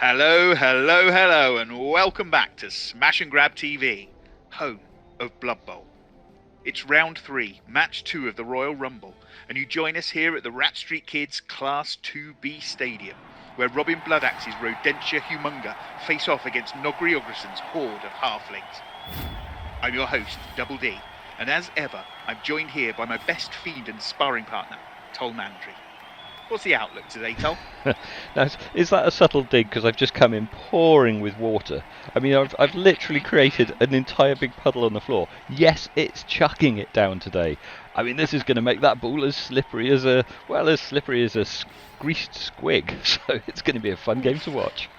Hello, hello, hello, and welcome back to Smash and Grab TV, home of Blood Bowl. It's round 3, match 2 of the Royal Rumble, and you join us here at the Rat Street Kids Class 2B Stadium, where Robin Bloodaxe's Rodentia Humunga face off against Nogri Ogrison's horde of Halflings. I'm your host, Double D, and as ever, I'm joined here by my best fiend and sparring partner, Tol Mandry. What's the outlook today, Tol? Now, is that a subtle dig? Because I've just come in pouring with water. I mean, I've literally created an entire big puddle on the floor. Yes, it's chucking it down today. I mean, this is going to make that ball as slippery as a greased squig. So it's going to be a fun game to watch.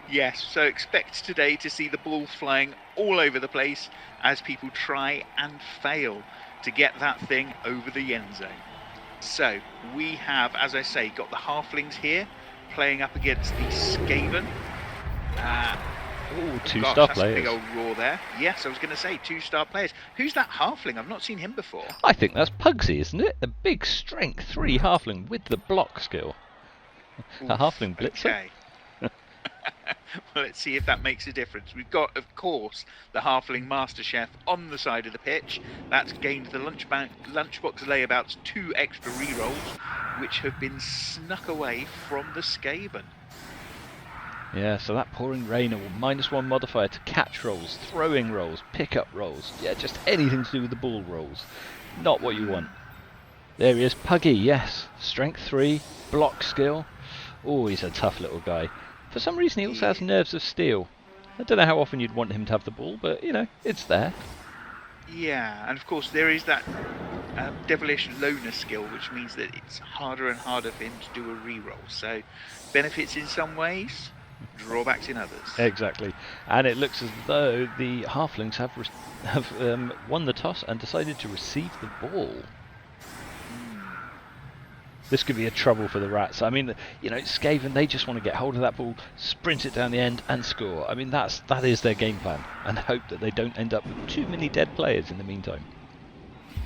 Yes, so expect today to see the ball flying all over the place as people try and fail to get that thing over the end zone. So, we have, as I say, got the Halflings here, playing up against the Skaven. Two-star players. That's a big old roar there. Yes, I was going to say, 2-star players. Who's that Halfling? I've not seen him before. I think that's Pugsy, isn't it? The big strength 3 Halfling with the block skill. Oof, A Halfling blitzer. Okay. Well, let's see if that makes a difference. We've got, of course, the Halfling Master Chef on the side of the pitch. That's gained the Lunchbox Layabouts 2 extra rerolls, which have been snuck away from the Skaven. Yeah, so that pouring rain, a -1 modifier to catch rolls, throwing rolls, pick-up rolls. Yeah, just anything to do with the ball rolls. Not what you want. There he is, Puggy, yes. Strength 3, block skill. Oh, he's a tough little guy. For some reason, he also has nerves of steel. I don't know how often you'd want him to have the ball, but, you know, it's there. Yeah, and of course there is that devilish loner skill, which means that it's harder and harder for him to do a reroll. So, benefits in some ways, drawbacks in others. Exactly. And it looks as though the Halflings have won the toss and decided to receive the ball. This could be a trouble for the Rats. I mean, you know, Skaven, they just want to get hold of that ball, sprint it down the end and score. I mean, that is their game plan, and hope that they don't end up with too many dead players in the meantime.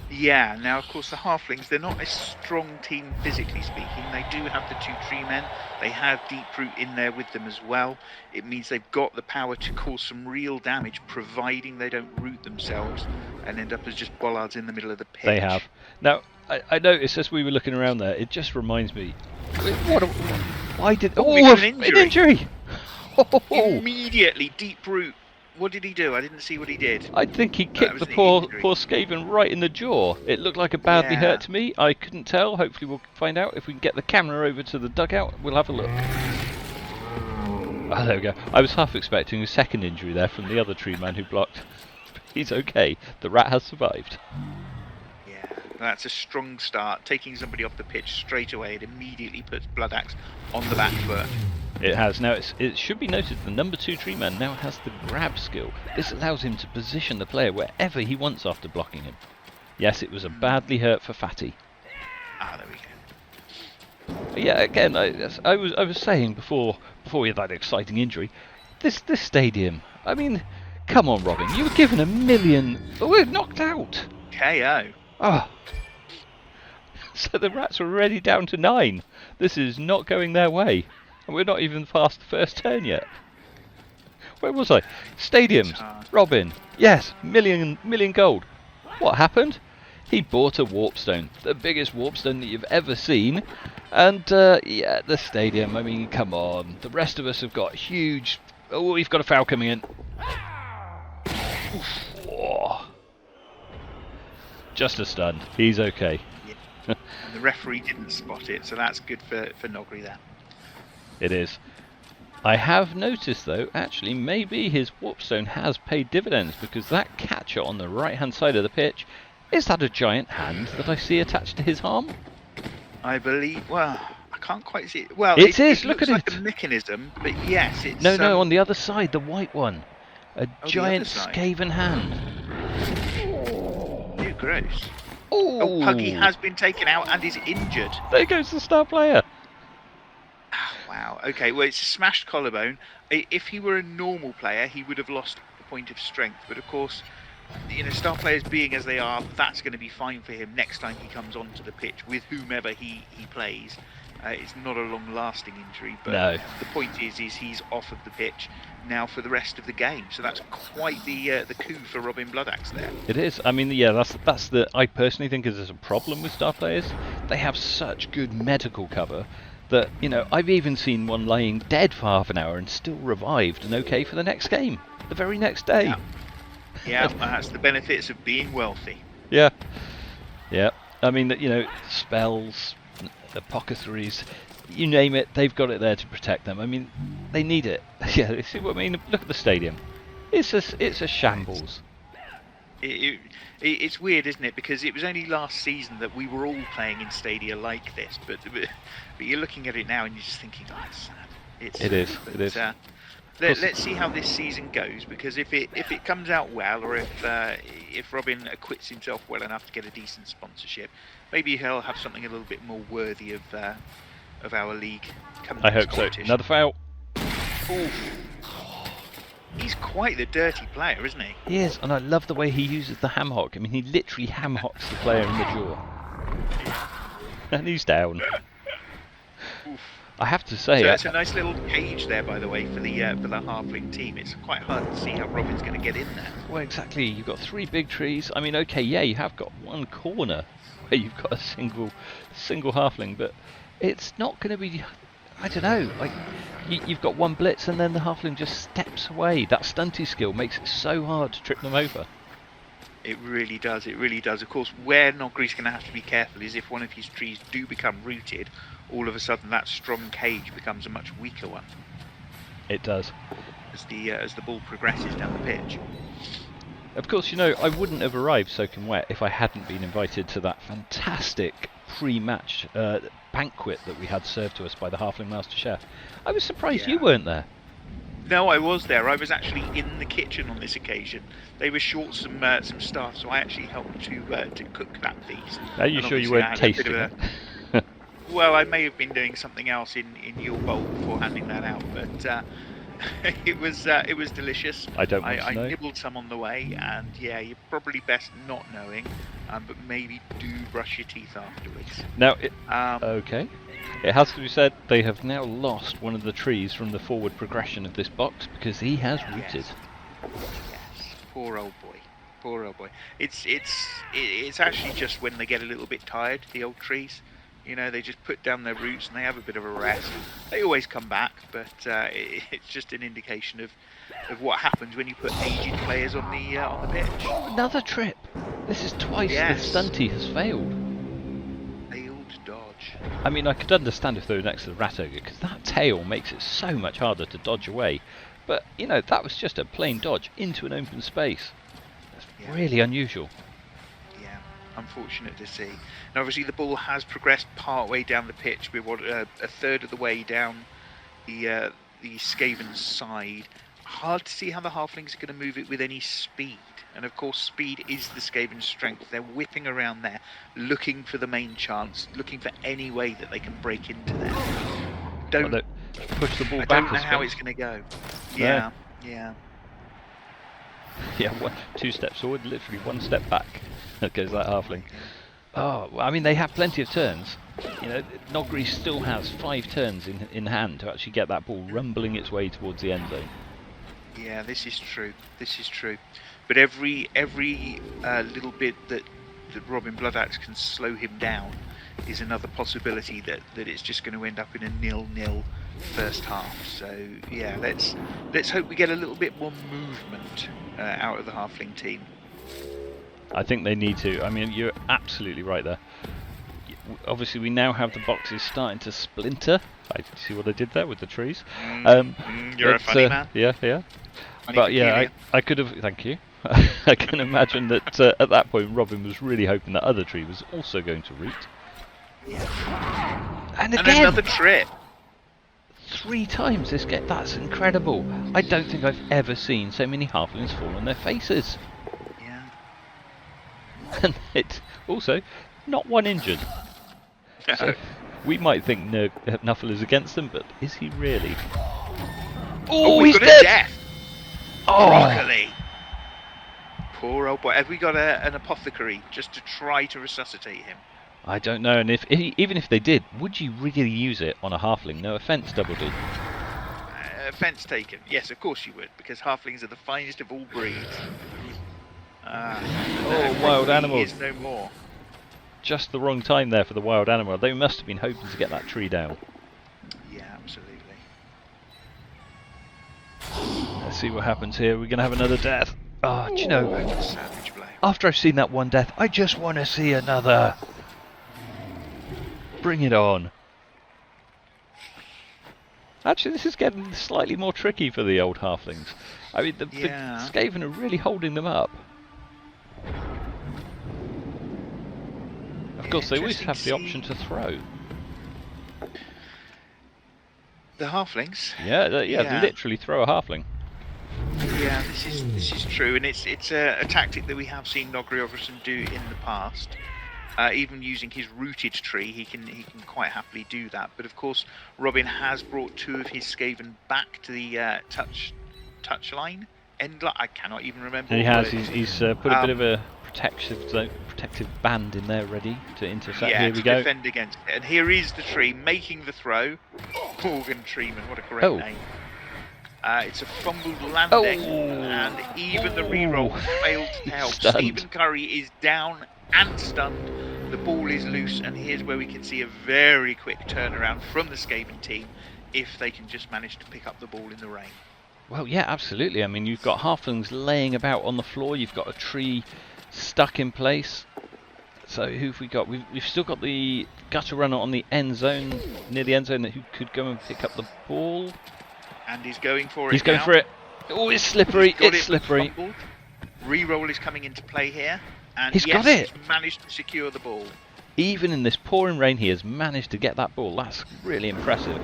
Yeah, now of course the Halflings, they're not a strong team physically speaking. They do have the 2 tree men. They have Deep Root in there with them as well. It means they've got the power to cause some real damage, providing they don't root themselves and end up as just bollards in the middle of the pitch. They have. Now, I noticed as we were looking around there, it just reminds me, why did... an injury! Immediately, Deep Root. What did he do? I didn't see what he did. I think he kicked the poor Skaven right in the jaw. It looked like a badly hurt to me. I couldn't tell. Hopefully we'll find out. If we can get the camera over to the dugout, we'll have a look. Oh, there we go. I was half expecting a second injury there from the other tree man who blocked. He's okay. The rat has survived. Yeah, that's a strong start. Taking somebody off the pitch straight away, it immediately puts Bloodaxe on the back foot. It has. Now, it should be noted the number 2 tree man now has the grab skill. This allows him to position the player wherever he wants after blocking him. Yes, it was a badly hurt for Fatty. Ah, there we go. Yeah, again, I was saying before we had that exciting injury, this stadium. I mean, come on, Robin, you were given a million. Oh, we're knocked out. KO. Oh. So the Rats are already down to 9. This is not going their way. And we're not even past the first turn yet. Where was I? Stadiums. Robin. Yes, million gold. What happened? He bought a warpstone. The biggest warpstone that you've ever seen. And, yeah, the stadium. I mean, come on. The rest of us have got huge... Oh, we've got a foul coming in. Oh. Just a stun. He's okay. Yeah. And the referee didn't spot it, so that's good for Nogri there. It is. I have noticed, though, actually, maybe his warpstone has paid dividends, because that catcher on the right-hand side of the pitch, is that a giant hand that I see attached to his arm? I believe, well, I can't quite see it. Well, it is, look at it. It looks like a mechanism, but yes, it's... No, on the other side, the white one. A giant Skaven hand. Ew, gross. Ooh. Oh, Puggy has been taken out and is injured. There goes the star player. Wow, okay, well, it's a smashed collarbone. If he were a normal player, he would have lost a point of strength. But of course, you know, star players being as they are, that's going to be fine for him next time he comes onto the pitch with whomever he plays. It's not a long-lasting injury, but No. the point is he's off of the pitch now for the rest of the game. So that's quite the coup for Robin Bloodaxe there. It is. I mean, yeah, that's the. I personally think is a problem with star players. They have such good medical cover that, you know, I've even seen one lying dead for half an hour and still revived and okay for the next game, the very next day. Yeah, that's the benefits of being wealthy. Yeah. Yeah. I mean, you know, spells, apothecaries, you name it, they've got it there to protect them. I mean, they need it. Yeah, you see what I mean? Look at the stadium. It's a shambles. It's weird, isn't it? Because it was only last season that we were all playing in stadia like this, but you're looking at it now and you're just thinking, oh, it's sad. It is. Let's see how this season goes, because if it comes out well, or if Robin acquits himself well enough to get a decent sponsorship, maybe he'll have something a little bit more worthy of our league. I hope so. Another foul. Oof. He's quite the dirty player, isn't he? He is, and I love the way he uses the ham hock. I mean, he literally ham hocks the player in the jaw. And he's down. Oof. I have to say... So that's a nice little cage there, by the way, for the Halfling team. It's quite hard to see how Robin's going to get in there. Well, exactly. You've got 3 big trees. I mean, okay, yeah, you have got one corner where you've got a single Halfling, but it's not going to be... I don't know, like, you've got one blitz and then the Halfling just steps away. That stunty skill makes it so hard to trip them over. It really does, it really does. Of course, where Nogri's going to have to be careful is if one of his trees do become rooted, all of a sudden that strong cage becomes a much weaker one. It does. As the ball progresses down the pitch. Of course, you know, I wouldn't have arrived soaking wet if I hadn't been invited to that fantastic pre-match banquet that we had served to us by the Halfling Master Chef. I was surprised you weren't there. No, I was there. I was actually in the kitchen on this occasion. They were short some staff, so I actually helped to cook that feast. Are you sure you weren't tasting it? Well, I may have been doing something else in your bowl before handing that out, but it was delicious. I don't want to know. I nibbled some on the way, and yeah, you're probably best not knowing, but maybe do brush your teeth afterwards. Now, okay. It has to be said, they have now lost one of the trees from the forward progression of this box because he has rooted. Yes. Poor old boy. Poor old boy. It's actually just when they get a little bit tired, the old trees. You know, they just put down their roots and they have a bit of a rest. They always come back, but it's just an indication of what happens when you put aged players on the pitch. Another trip. This is twice the stunty has failed. Failed dodge. I mean, I could understand if they were next to the rat ogre, because that tail makes it so much harder to dodge away. But you know, that was just a plain dodge into an open space. That's really unusual. Unfortunate to see. Now, obviously, the ball has progressed part way down the pitch. We're a third of the way down the Skaven side. Hard to see how the Halflings are going to move it with any speed. And of course, speed is the Skaven strength. They're whipping around there, looking for the main chance, looking for any way that they can break into there. Don't push the ball back. I don't know how it's going to go. Yeah. Yeah, 2 steps forward, literally 1 step back. That goes that Halfling. Oh, well, I mean, they have plenty of turns. You know, Nogri still has 5 turns in hand to actually get that ball rumbling its way towards the end zone. Yeah, this is true. This is true. But every little bit that Robin Bloodaxe can slow him down is another possibility that it's just going to end up in a 0-0 first half. So yeah, let's hope we get a little bit more movement out of the Halfling team. I think they need to. I mean, you're absolutely right there. Obviously, we now have the boxes starting to splinter. I see what I did there with the trees. You're a funny man. Yeah. Funny but yeah, I could have. Thank you. I can imagine that at that point, Robin was really hoping that other tree was also going to root. Yeah. And again, another trip. 3 times this game. That's incredible. I don't think I've ever seen so many Halflings fall on their faces. And it's also not one injured. So we might think Nuffle is against them, but is he really? Oh, he's dead! Death. Broccoli! Poor old boy. Have we got an apothecary just to try to resuscitate him? I don't know, and even if they did, would you really use it on a halfling? No offence, Double D. Offence taken. Yes, of course you would, because halflings are the finest of all breeds. Wild He animals. is no more. Just the wrong time there for the wild animal. They must have been hoping to get that tree down. Yeah, absolutely. Let's see what happens here. We're going to have another death. Oh, do you know, Savage blow. after I've seen that one death, I just want to see another. Bring it on. Actually, this is getting slightly more tricky for the old halflings. I mean, the Skaven are really holding them up. Of course, they always have the option to throw. The halflings? Yeah, literally throw a halfling. Yeah, this is true, and it's a tactic that we have seen Nogri Ogrison do in the past. Even using his rooted tree, he can quite happily do that. But of course, Robin has brought 2 of his Skaven back to the touch line, end line. I cannot even remember. He has. He's put a bit of a protective band in there, ready to intercept. Yeah, here we go. Defend against it. And here is the tree making the throw. Morgan Treeman, what a great name. It's a fumbled landing, and even the reroll failed to help. Stephen Curry is down and stunned. The ball is loose, and here's where we can see a very quick turnaround from the Skaven team if they can just manage to pick up the ball in the rain. Well, yeah, absolutely. I mean, you've got halflings laying about on the floor. You've got a tree stuck in place. So who've we got? We've still got the gutter runner on the end zone, near the end zone, who could go and pick up the ball. And he's going for it. He's going for it. Oh, it's slippery. It's slippery. Reroll is coming into play here. And he's got it. He's managed to secure the ball. Even in this pouring rain, he has managed to get that ball. That's really impressive.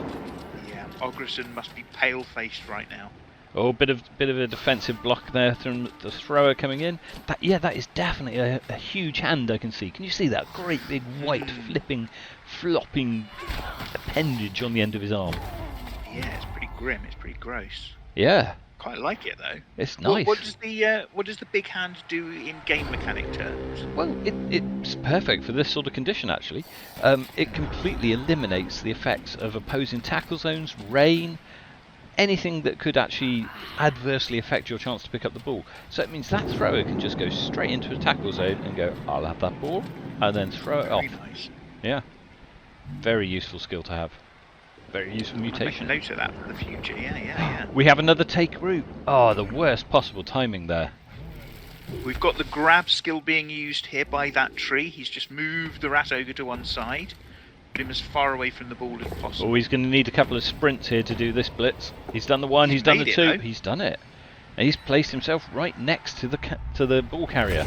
Yeah, Ogrison must be pale-faced right now. Oh, bit of a defensive block there from the thrower coming in. That is definitely a huge hand I can see. Can you see that great big white flopping appendage on the end of his arm? Yeah, it's pretty grim. It's pretty gross. Yeah. Quite like it though. It's nice. What does the big hand do in game mechanic terms? Well, it's perfect for this sort of condition actually. It completely eliminates the effects of opposing tackle zones, rain, anything that could actually adversely affect your chance to pick up the ball. So it means that thrower can just go straight into a tackle zone and go, I'll have that ball, and then throw it off. Nice. Yeah. Very useful skill to have. Very useful mutation. I'll make a note of that for the future. Yeah. We have another take route. Oh, the worst possible timing there. We've got the grab skill being used here by that tree. He's just moved the rat ogre to one side, put him as far away from the ball as possible. Oh, he's going to need a couple of sprints here to do this blitz. He's done the one. He's done the 2. He's done it. And he's placed himself right next to the ball carrier.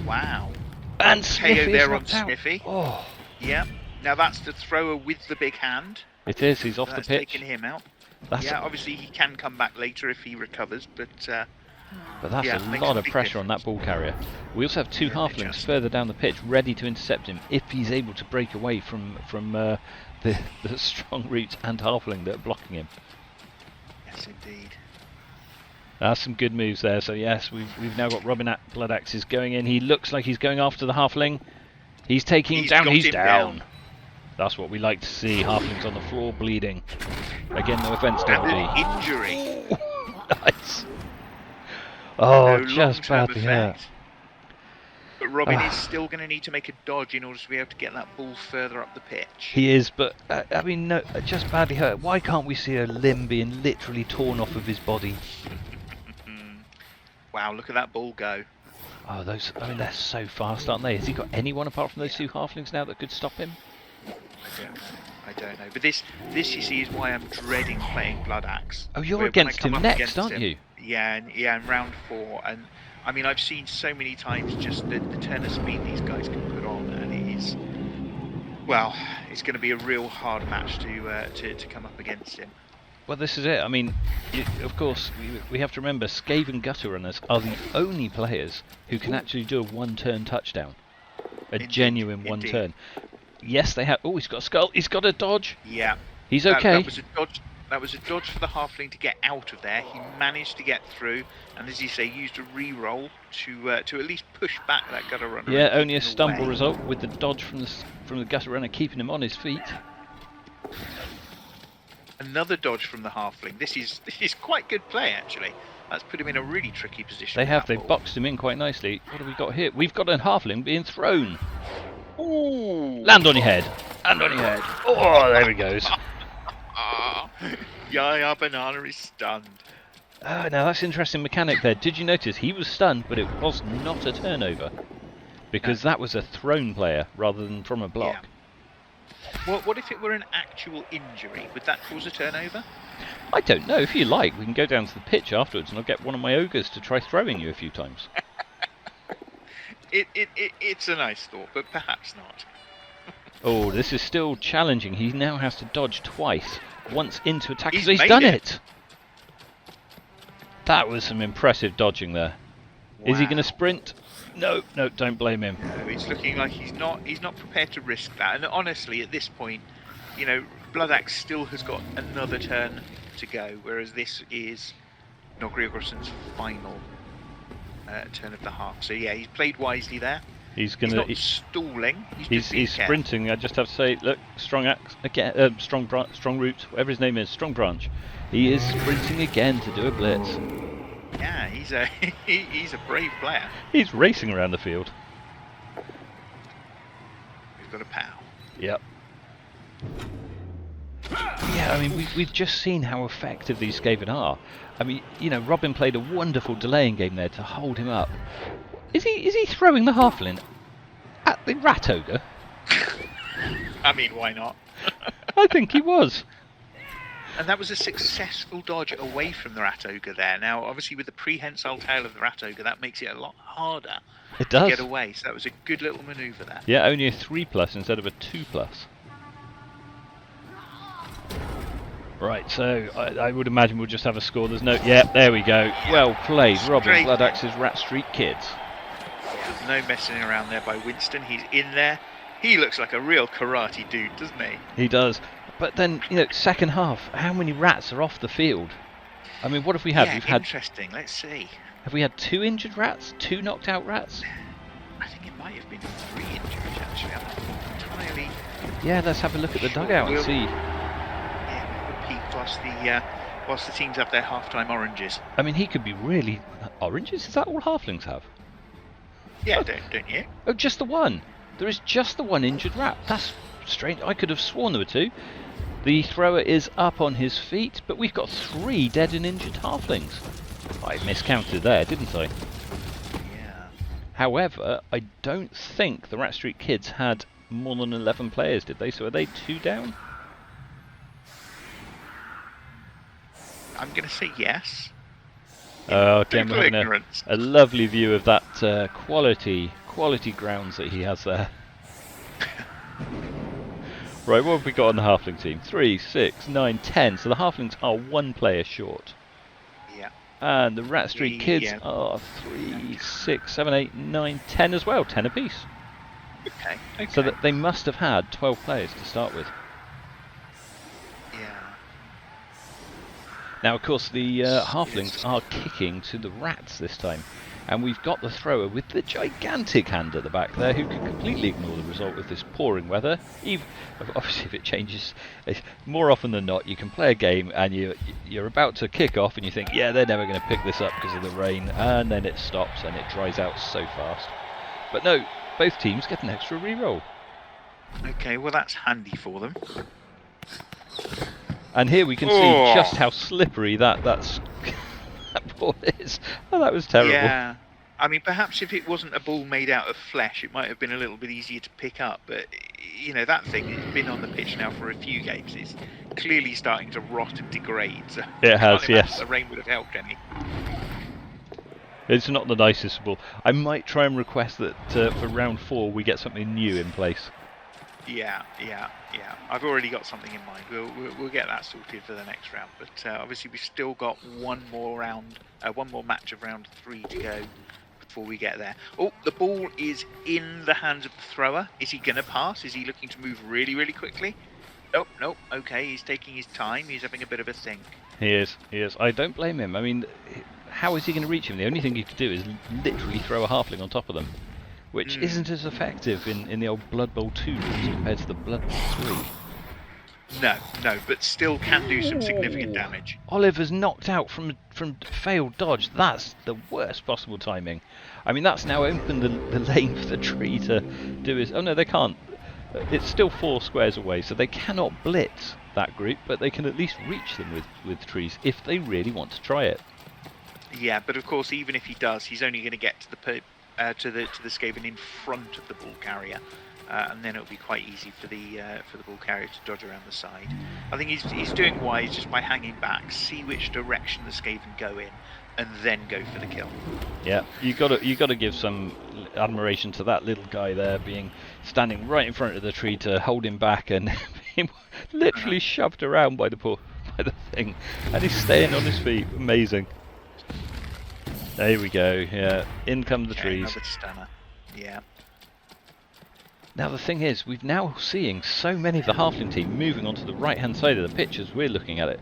Wow. And Sniffy there on knocked out. Sniffy. Oh. Yeah. Now that's the thrower with the big hand. It is. He's off the That's pitch. taking him out. That's obviously he can come back later if he recovers, but that's a lot of pressure on that ball carrier. We also have 2 halflings further down the pitch, ready to intercept him if he's able to break away from the strong roots and halfling that are blocking him. Yes, indeed. That's some good moves there. So yes, we've now got Robin at Bloodaxe going in. He looks like he's going after the halfling. He's taking him down. He's down. That's what we like to see. Halflings on the floor bleeding. Again, no offence, Double D. Injury. Nice. Oh, No just badly hurt. But Robin is still going to need to make a dodge in order to be able to get that ball further up the pitch. He is, but I mean, no, just badly hurt. Why can't we see a limb being literally torn off of his body? Wow, look at that ball go. Oh, they're so fast, aren't they? Has he got anyone apart from those 2 halflings now that could stop him? I don't know. But this you see is why I'm dreading playing Bloodaxe. Oh, you're against him next, aren't you? Yeah, in round 4. And I mean, I've seen so many times just the turn of speed these guys can put on, and it is, well, it's going to be a real hard match to come up against him. Well, this is it. I mean, of course, we have to remember Skaven gutter runners are the only players who can actually do a 1-turn touchdown. Genuine 1-turn. Yes, they have. Oh, he's got a skull. He's got a dodge. Yeah. He's okay. That was a dodge. That was a dodge for the Halfling to get out of there. He managed to get through, and as you say, used a re-roll to at least push back that gutter runner. Yeah, and keep only a him stumble away. result with the dodge from the gutter runner keeping him on his feet. Another dodge from the Halfling. This is quite good play, actually. That's put him in a really tricky position. They've boxed him in quite nicely. What have we got here? We've got a Halfling being thrown. Ooh. Land on your head. Land on your head. Oh, there he goes. Yaya Banana is stunned. Now that's an interesting mechanic there. Did you notice he was stunned, but it was not a turnover? Because that was a thrown player rather than from a block. Yeah. What if it were an actual injury? Would that cause a turnover? I don't know. If you like, we can go down to the pitch afterwards and I'll get one of my ogres to try throwing you a few times. It's a nice thought, but perhaps not. Oh, this is still challenging. He now has to dodge twice. Once into attack. He's He's done it! That was some impressive dodging there. Wow. Is he going to sprint? No, don't blame him. No, it's looking like he's not prepared to risk that. And honestly, at this point, you know, Bloodaxe still has got another turn to go, whereas this is Nogri Ogrison's final turn of the half. So yeah, he's played wisely there. He's not stalling. He's sprinting. I just have to say, look, strong axe again, strong root, whatever his name is, strong branch. He is sprinting again to do a blitz. Yeah, he's a brave player. He's racing around the field. He's got a pow. Yep. Yeah, I mean, we've just seen how effective these Skaven are. I mean, you know, Robin played a wonderful delaying game there to hold him up. Is he throwing the Halfling at the Rat Ogre? I mean, why not? I think he was. And that was a successful dodge away from the Rat Ogre there. Now, obviously, with the prehensile tail of the Rat Ogre, that makes it a lot harder to get away. So that was a good little manoeuvre there. Yeah, only a 3+ instead of a 2+. Right, so I would imagine we'll just have a score. There's no... Yeah, there we go. Well played, Robin. Bloodaxe's Rat Street Kids. Yeah, no messing around there by Winston. He's in there. He looks like a real karate dude, doesn't he? He does. But then, you know, second half, how many rats are off the field? I mean, what have we had? Yeah, interesting. Let's see. Have we had 2 injured rats? 2 knocked out rats? I think it might have been 3 injured, actually. I'm not entirely... Yeah, let's have a look at the dugout and see. Whilst the teams have their half-time oranges. I mean, he could be really... Oranges? Is that all halflings have? Yeah, don't you? Oh, just the one. There is just the one injured rat. That's strange. I could have sworn there were 2. The thrower is up on his feet, but we've got 3 dead and injured halflings. I miscounted there, didn't I? Yeah. However, I don't think the Rat Street Kids had more than 11 players, did they? So are they 2 down? I'm going to say yes. Again, we're having a lovely view of that quality grounds that he has there. Right, what have we got on the Halfling team? 3, 6, 9, 10. So the Halflings are 1 player short. Yeah. And the Rat Street Kids are 3, 6, 7, 8, 9, 10 as well. 10 apiece. Okay. So that they must have had 12 players to start with. Now, of course, the Halflings are kicking to the rats this time. And we've got the thrower with the gigantic hand at the back there who can completely ignore the result with this pouring weather. Obviously, if it changes, more often than not, you can play a game and you're about to kick off and you think, yeah, they're never going to pick this up because of the rain. And then it stops and it dries out so fast. But no, both teams get an extra reroll. Okay, well, that's handy for them. And here we can see just how slippery that ball is. Oh, that was terrible. Yeah. I mean, perhaps if it wasn't a ball made out of flesh, it might have been a little bit easier to pick up. But, you know, that thing has been on the pitch now for a few games. It's clearly starting to rot and degrade. So it has, yes. The rain would have helped any. It's not the nicest ball. I might try and request that for round 4 we get something new in place. Yeah. I've already got something in mind. We'll get that sorted for the next round. But obviously we've still got one more match of round 3 to go before we get there. Oh, the ball is in the hands of the thrower. Is he going to pass? Is he looking to move really, really quickly? Nope, nope. Okay, he's taking his time. He's having a bit of a think. He is. I don't blame him. I mean, how is he going to reach him? The only thing he could do is literally throw a halfling on top of them, which isn't as effective in the old Blood Bowl 2 rules compared to the Blood Bowl 3. No, but still can do some significant damage. Oliver's knocked out from failed dodge. That's the worst possible timing. I mean, that's now opened the lane for the tree to do his... Oh no, they can't. It's still 4 squares away, so they cannot blitz that group, but they can at least reach them with trees if they really want to try it. Yeah, but of course, even if he does, he's only going to get to the Skaven in front of the ball carrier. And then it'll be quite easy for the ball carrier to dodge around the side. I think he's doing wise just by hanging back, see which direction the Skaven go in, and then go for the kill. Yeah, you got to give some admiration to that little guy there, standing right in front of the tree to hold him back and being literally shoved around by the thing, and he's staying on his feet. Amazing. There we go. Yeah, in come the trees. Another stunner. Yeah. Now the thing is, we're now seeing so many of the Halfling team moving onto the right-hand side of the pitch as we're looking at it.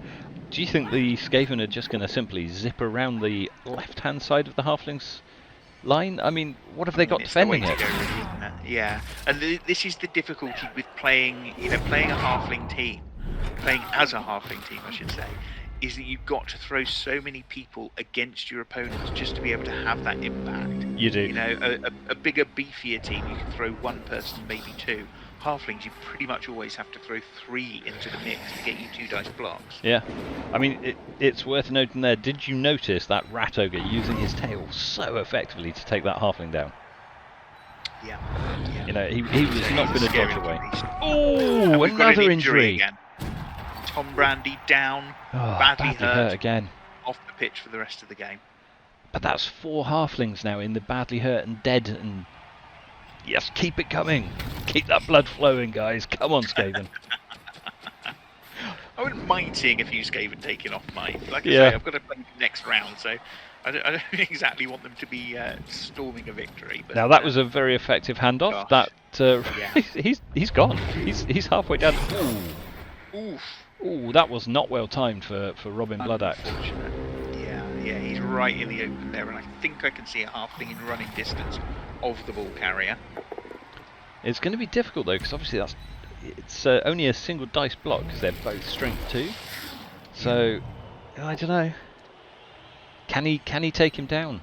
Do you think the Skaven are just going to simply zip around the left-hand side of the Halflings line? I mean, what have they got defending it? Yeah, and this is the difficulty with playing a Halfling team, playing as a Halfling team, I should say, is that you've got to throw so many people against your opponents just to be able to have that impact. You do. You know, a bigger, beefier team, you can throw 1 person, maybe 2. Halflings, you pretty much always have to throw 3 into the mix to get you 2 dice blocks. Yeah, I mean, it's worth noting there, did you notice that Rat Ogre using his tail so effectively to take that Halfling down? Yeah. You know, he was not going to dodge away. Oh, another injury. Again. Tom Brandy down, badly hurt again. Off the pitch for the rest of the game. But that's 4 Halflings now in the badly hurt and dead, and yes, keep it coming. Keep that blood flowing, guys. Come on, Skaven. I wouldn't mind seeing a few Skaven taking off mine. Like I say, I've got to play next round, so I don't exactly want them to be storming a victory. But, now that was a very effective handoff. Gosh. He's gone. He's halfway down. Oof. Ooh, that was not well timed for Robin Bloodaxe. Yeah, he's right in the open there, and I think I can see a Halfling in running distance of the ball carrier. It's going to be difficult though, because obviously it's only a single dice block because they're both strength 2. So I don't know. Can he take him down?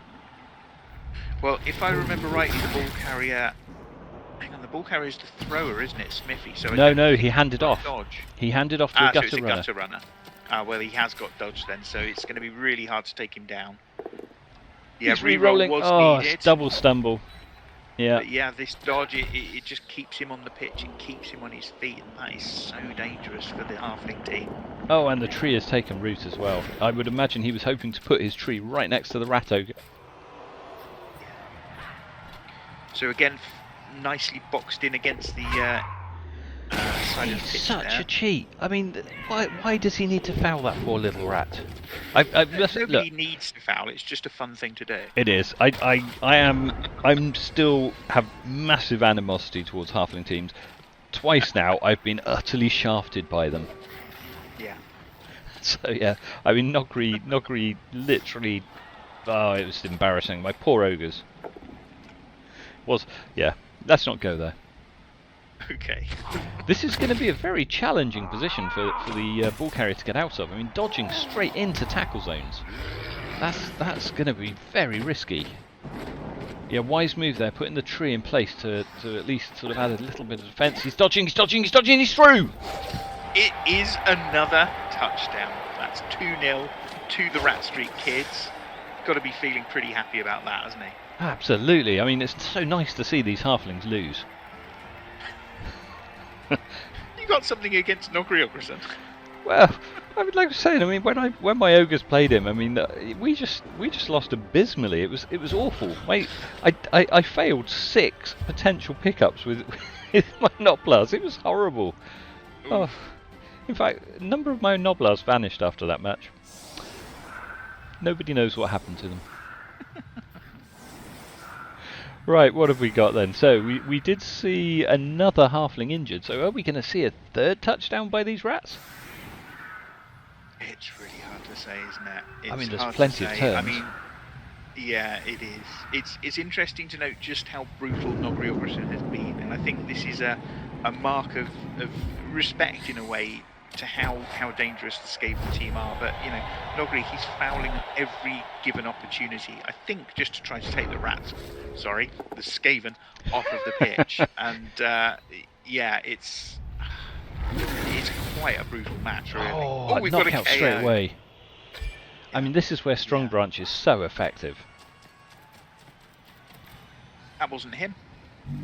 Well, if I remember rightly, the ball carrier. Hang on, the ball carrier is the thrower, isn't it, Smithy? So no, he handed off. Dodge. He handed off to a gutter so it's runner. A gutter runner. Well, he has got dodge then, so it's going to be really hard to take him down. Yeah, he's re-rolling. Was needed. It's double stumble. Yeah. But yeah, this dodge, it just keeps him on the pitch, it keeps him on his feet, and that is so dangerous for the Halfling team. Oh, and the tree has taken root as well. I would imagine he was hoping to put his tree right next to the Rat Ogre. So again, nicely boxed in against the side of the pitch. He's such there. a cheat. I mean, why does he need to foul that poor little rat? Nobody needs to foul. It's just a fun thing to do. It is. I'm still have massive animosity towards Halfling teams. Twice now, I've been utterly shafted by them. Yeah. So yeah, I mean, Nogri literally. Oh, it was embarrassing. My poor ogres. Yeah. Let's not go there. Okay. This is going to be a very challenging position for the ball carrier to get out of. I mean, dodging straight into tackle zones. That's going to be very risky. Yeah, wise move there, putting the tree in place to at least sort of add a little bit of defence. He's dodging, he's through! It is another touchdown. That's 2-0 to the Rat Street Kids. Got to be feeling pretty happy about that, hasn't he? Absolutely. I mean, it's so nice to see these Halflings lose. You got something against Nogri Ogrison? Well, I would like to say, I mean, when my ogres played him, I mean, we just lost abysmally. It was awful. I failed 6 potential pickups with my Noblars. It was horrible. Oh, in fact, a number of my Noblars vanished after that match. Nobody knows what happened to them. Right, what have we got then? So we did see another halfling injured. So are we going to see a third touchdown by these rats? It's really hard to say, isn't it? I mean, there's hard to plenty of say. turns. I mean, yeah, it is. It's interesting to note just how brutal Nogri Ogrison has been, and I think this is a mark of respect in a way to how dangerous the Skaven team are. But you know, Nogri, he's fouling every given opportunity. I think just to try to take the Skaven off of the pitch, and yeah, it's quite a brutal match, really. Oh, we've got a knockout KO. straight away. I mean, this is where Strong Branch is so effective. That wasn't him.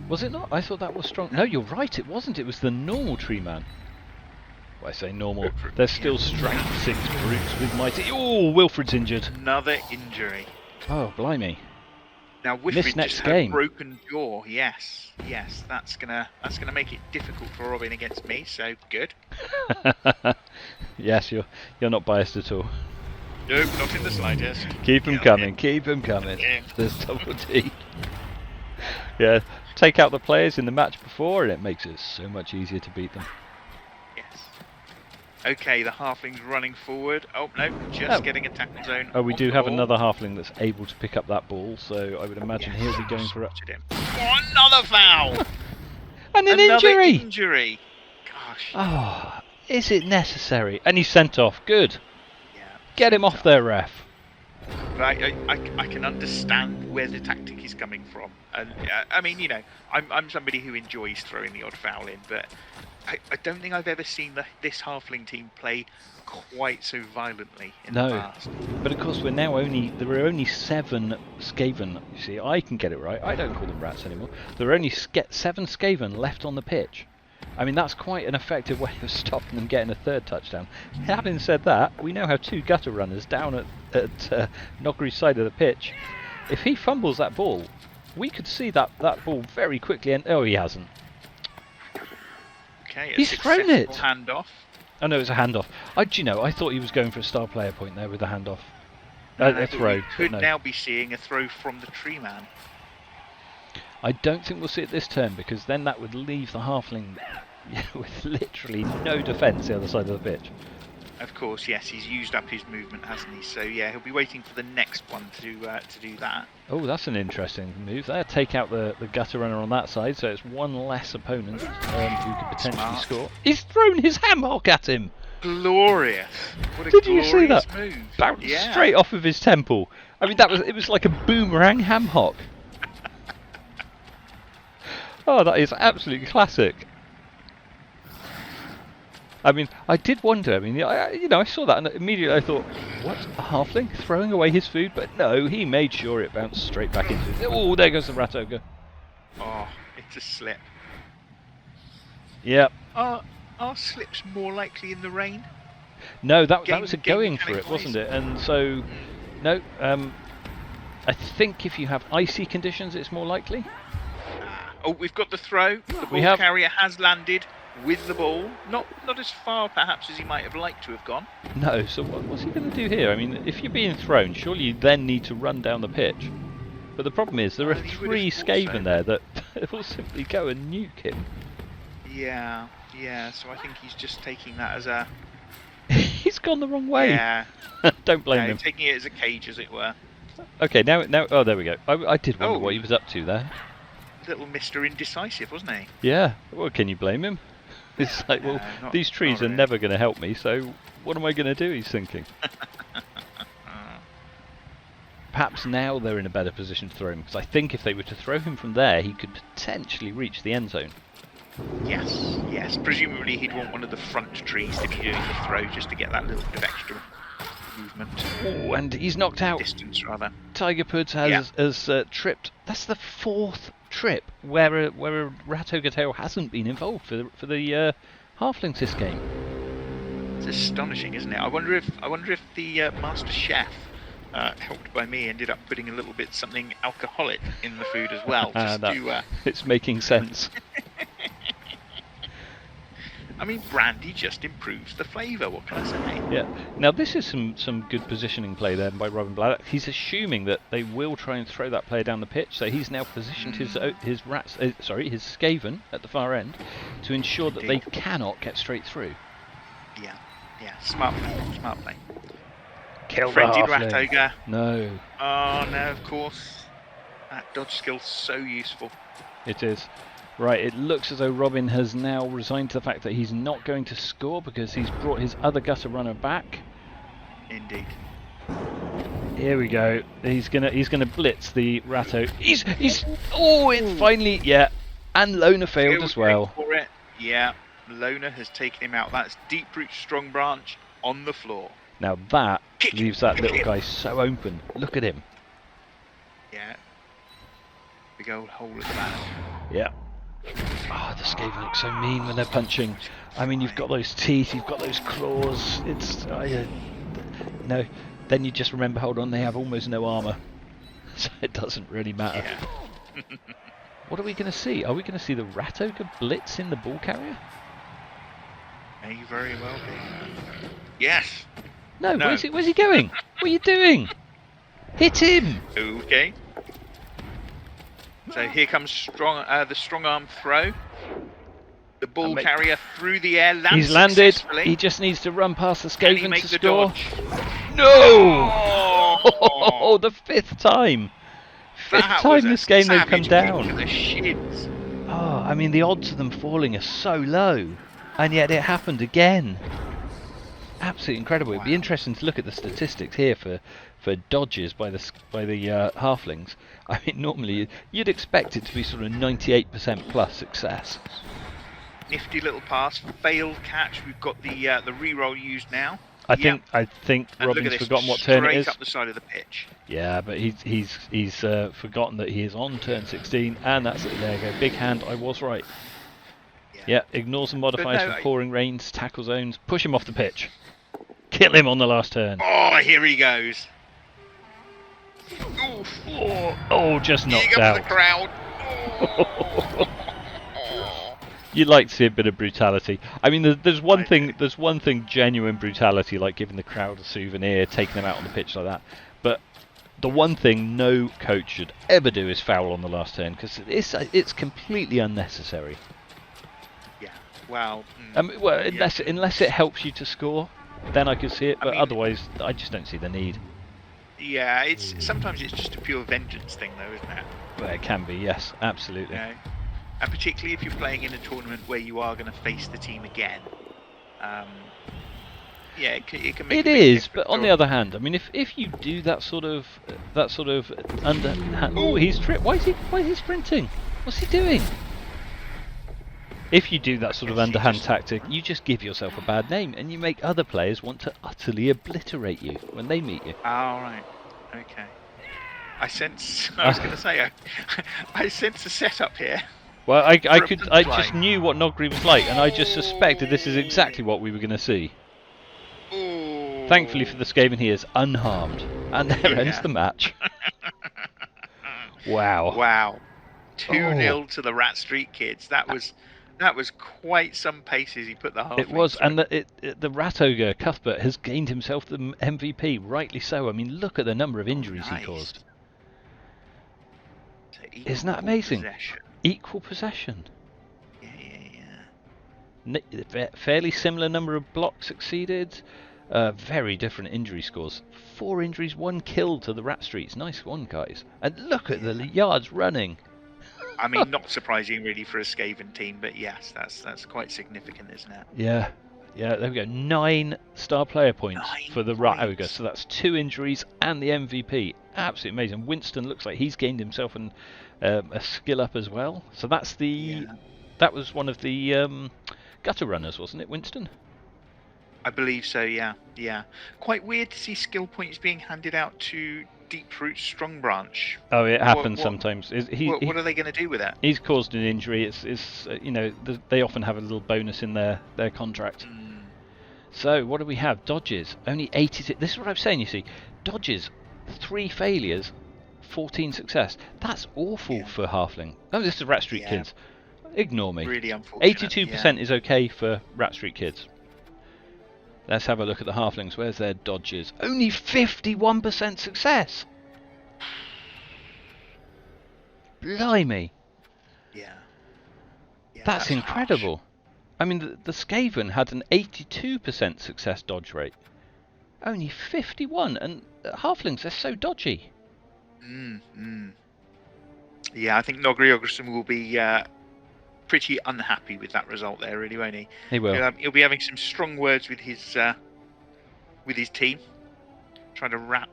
Was it not? I thought that was Strong. No, you're right, it wasn't. It was the normal tree man. Well, I say normal. There's still strength 6 brutes with mighty. Oh, Wilfred's injured. Another injury. Oh, blimey. Now Wilfred next just had game. a broken jaw. Yes, that's gonna make it difficult for Robin against me. So good. Yes, you're not biased at all. Nope, not in the slightest. Keep them coming. Keep them coming. There's double D. Yeah, take out the players in the match before, and it makes it so much easier to beat them. Yes. Okay, the halfling's running forward. Oh no, just getting a tackle zone. Oh, we do have another halfling that's able to pick up that ball, so I would imagine he'll be going for it. Oh, another foul! And an another injury! Injury! Gosh. Oh, is it necessary? And he's sent off. Good. Yeah. Get him off there, ref. But I can understand where the tactic is coming from. And I mean, you know, I'm somebody who enjoys throwing the odd foul in, but I don't think I've ever seen this halfling team play quite so violently in the past. But of course, there are only 7 Skaven. You see, I can get it right. I don't call them rats anymore. There are only 7 Skaven left on the pitch. I mean, that's quite an effective way of stopping them getting a third touchdown. Having said that, we now have 2 gutter runners down at Nogri's side of the pitch. If he fumbles that ball, we could see that ball very quickly. And oh, he hasn't. Okay, he's thrown it. Handoff. Oh no, it's a handoff. I thought he was going for a star player point there with the handoff. No, a throw. We could now be seeing a throw from the tree man. I don't think we'll see it this turn, because then that would leave the halfling with literally no defence the other side of the pitch. Of course, yes, he's used up his movement, hasn't he? So yeah, he'll be waiting for the next one to do that. Oh, that's an interesting move there. Take out the gutter runner on that side, so it's one less opponent who could potentially score. He's thrown his hammock at him. Glorious! What a Did you see that? Move. Bounced straight off of his temple. I mean, it was like a boomerang ham hock. Oh, that is absolutely classic. I mean, I did wonder. I mean, I saw that and immediately I thought, what, a halfling throwing away his food? But no, he made sure it bounced straight back into it. Oh, there goes the rat ogre. Oh, it's a slip. Yep. Are slips more likely in the rain? No, that was a going for it, wasn't it? And so, no. I think if you have icy conditions, it's more likely. Oh, we've got the throw. The ball carrier has landed with the ball. Not as far, perhaps, as he might have liked to have gone. No, so what's he going to do here? I mean, if you're being thrown, surely you then need to run down the pitch. But the problem is, there are 3 Skaven there that will simply go and nuke him. Yeah, so I think he's just taking that as a... He's gone the wrong way. Yeah. Don't blame him. Taking it as a cage, as it were. Okay, now, oh, there we go. I did wonder what he was up to there. Little Mr. Indecisive, wasn't he? Yeah, well, can you blame him? It's like, well, these trees are never going to help me, so what am I going to do, he's thinking. Perhaps now they're in a better position to throw him, because I think if they were to throw him from there, he could potentially reach the end zone. Yes. Presumably he'd want one of the front trees to be doing the throw, just to get that little bit of extra movement. Oh, and he's knocked out. Distance, rather. Tiger Puds has tripped. That's the 4th trip where a rat ogre tail hasn't been involved for the halflings this game. It's astonishing, isn't it? I wonder if the master chef, helped by me, ended up putting a little bit something alcoholic in the food as well. It's making sense. I mean, brandy just improves the flavour. What can I say? Yeah. Now this is some good positioning play there by Robin Bloodaxe. He's assuming that they will try and throw that player down the pitch, so he's now positioned his Skaven at the far end to ensure that they cannot get straight through. Yeah, smart play. Kill the Frenzied halfling. rat ogre. No. Oh no, of course. That dodge skill's so useful. It is. Right, it looks as though Robin has now resigned to the fact that he's not going to score because he's brought his other gutter runner back. Indeed. Here we go. He's gonna blitz the Ratto. It's finally, yeah. And Loner failed as well. For it. Yeah, Loner has taken him out. That's Deep Root Strong Branch on the floor. Now that leaves that little guy so open. Look at him. Yeah. Big old hole at the back. Yeah. Oh, the Skaven look so mean when they're punching. I mean, you've got those teeth, you've got those claws. It's no. Then you just remember, hold on, they have almost no armor, so it doesn't really matter. Yeah. What are we going to see? Are we going to see the Rat Ogre blitz in the ball carrier? May very well be. Yes. No. Where's he going? What are you doing? Hit him! Okay. So here comes the strong arm throw. The ball carrier through the air lands. He's landed. Successfully. He just needs to run past the Can he Skaven make to the score. dodge? No! Oh, The fifth time. Fifth time this game they've come down. The shins. Oh, I mean the odds of them falling are so low, and yet it happened again. Absolutely incredible. It'd be interesting to look at the statistics here for dodges by the halflings. I mean, normally you'd expect it to be sort of 98% plus success. Nifty little pass, failed catch. We've got the re-roll used now. I think And Robin's look at this, forgotten what turn it is. Straight up the side of the pitch. Yeah, but he's forgotten that he is on turn 16, and that's it. There you go. Big hand. I was right. Yeah, ignores the modifiers for pouring rains, tackle zones, push him off the pitch. Kill him on the last turn. Oh, here he goes. Oof. Oh, just knocked out. The crowd. You'd like to see a bit of brutality. I mean, there's one thing, genuine brutality, like giving the crowd a souvenir, taking them out on the pitch like that. But the one thing no coach should ever do is foul on the last turn, because it's completely unnecessary. Yeah. Wow. Well, unless it helps you to score, then I could see it. But otherwise, I just don't see the need. Yeah, sometimes it's just a pure vengeance thing, though, isn't it? Well, it can be, yes, absolutely. You know? And particularly if you're playing in a tournament where you are going to face the team again. Yeah, it can make. It is, but on the other hand, I mean, if you do that sort of underhand. Oh, he's tripped. Why is he sprinting? What's he doing? If you do that sort of underhand tactic, you just give yourself a bad name, and you make other players want to utterly obliterate you when they meet you. All right. Okay. I was going to say, I sense a setup here. Well, I just knew what Nogri was like, and I just suspected this is exactly what we were going to see. Ooh. Thankfully for the Skaven, he is unharmed, and there ends the match. Wow. Wow. 2-0 to the Rat Street Kids. That was quite some paces he put the half. It was, and the Rat Ogre Cuthbert has gained himself the MVP, rightly so. I mean, look at the number of injuries he caused. Isn't that amazing? Equal possession. Yeah. Fairly similar number of blocks succeeded. Very different injury scores. 4 injuries, 1 kill to the Rat Streets. Nice one, guys. And look at the yards running. I mean, not surprising really for a Skaven team, but yes, that's quite significant, isn't it? Yeah. Yeah, there we go. 9 star player points for the Rat Ogre. So that's 2 injuries and the MVP. Absolutely amazing. Winston looks like he's gained himself a skill up as well. So that's that was one of the gutter runners, wasn't it, Winston? I believe so, yeah. Quite weird to see skill points being handed out to Deep Root Strong Branch. Oh, it happens sometimes. What are they going to do with that? He's caused an injury. It's they often have a little bonus in their contract. So what do we have? Dodges only 86. This is what I'm saying. You see, dodges 3 failures, 14 success. That's awful for Halfling. Oh, this is Rat Street Kids. Ignore me. Really unfortunate. 82% is okay for Rat Street kids. Let's have a look at the Halflings. Where's their dodges? Only 51% success! Blimey! Yeah. That's incredible. Harsh. I mean, the Skaven had an 82% success dodge rate. Only 51, and Halflings, they're so dodgy. Yeah, I think Nogri Ogrison will be pretty unhappy with that result there, really, won't he? He will. He'll be having some strong words with his team, trying to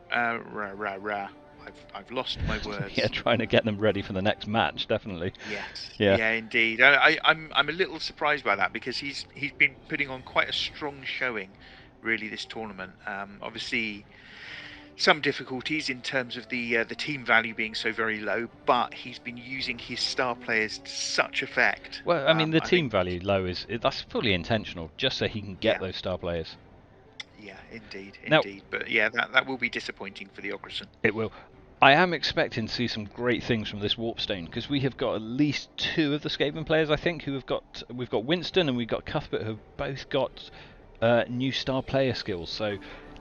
I've lost my words. Yeah, trying to get them ready for the next match, definitely. Yes. Yeah. Yeah, indeed. I'm a little surprised by that because he's been putting on quite a strong showing, really, this tournament. Obviously, some difficulties in terms of the team value being so very low, but he's been using his star players to such effect. Well, I mean, the team value low that's fully intentional, just so he can get those star players. Yeah, indeed. Now, But yeah, that will be disappointing for the Ogrison. It will. I am expecting to see some great things from this Warpstone, because we have got at least 2 of the Skaven players, I think, we've got Winston and we've got Cuthbert, who have both got new star player skills. So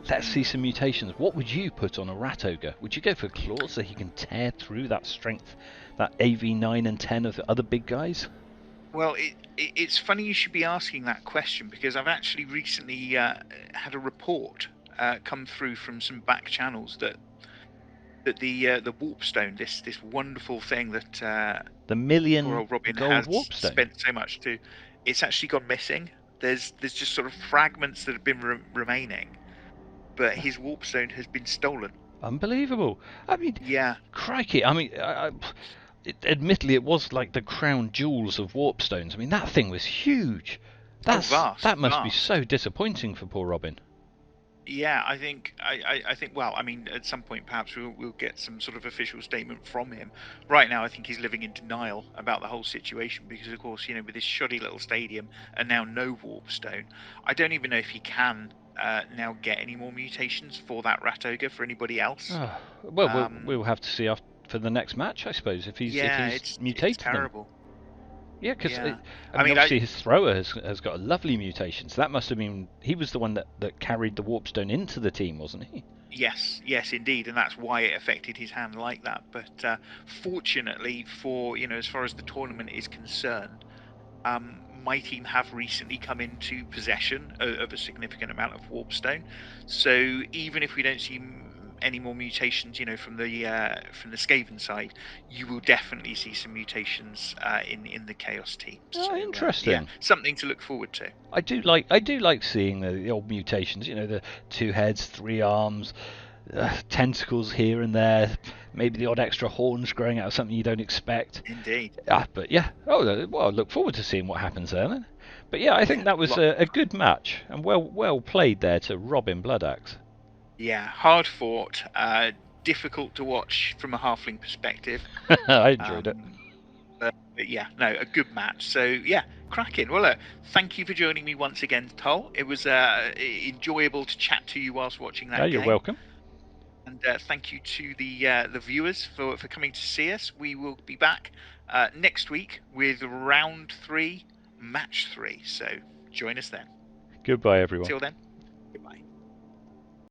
let's see some mutations. What would you put on a Rat Ogre? Would you go for Claws so he can tear through that strength, that AV 9 and 10 of the other big guys? Well, it's funny you should be asking that question, because I've actually recently had a report come through from some back channels that the Warpstone, this wonderful thing that the million poor old Robin gold has Warpstone spent so much to, it's actually gone missing. There's just sort of fragments that have been remaining, but his Warpstone has been stolen. Unbelievable. I mean, yeah, crikey. I mean, admittedly, it was like the crown jewels of Warpstones. I mean, that thing was huge. That must be so disappointing for poor Robin. Yeah, I think. Well, I mean, at some point, perhaps we'll get some sort of official statement from him. Right now, I think he's living in denial about the whole situation because, of course, with this shoddy little stadium and now no Warpstone, I don't even know if he can now get any more mutations for that Rat Ogre for anybody else. Oh, well, we'll have to see for the next match, I suppose, if he's mutated. It's terrible. Yeah, because obviously his thrower has got a lovely mutation, so that must have been... He was the one that carried the Warpstone into the team, wasn't he? Yes, indeed, and that's why it affected his hand like that. But fortunately for, as far as the tournament is concerned, my team have recently come into possession of a significant amount of Warpstone. So even if we don't see any more mutations, from the Skaven side, you will definitely see some mutations in the Chaos team. So, interesting. Something to look forward to. I do like seeing the old mutations. The 2 heads, 3 arms, tentacles here and there, maybe the odd extra horns growing out of something you don't expect. Indeed. But yeah, well, I look forward to seeing what happens there then. But yeah, I think that was a good match and well played there to Robin Bloodaxe. Yeah, hard fought, difficult to watch from a Halfling perspective. I enjoyed it. But yeah, no, a good match. So yeah, cracking. Well, look, thank you for joining me once again, Tol. It was enjoyable to chat to you whilst watching that game. You're welcome. And thank you to the viewers for coming to see us. We will be back next week with round 3, match 3. So join us then. Goodbye, everyone. Till then, goodbye.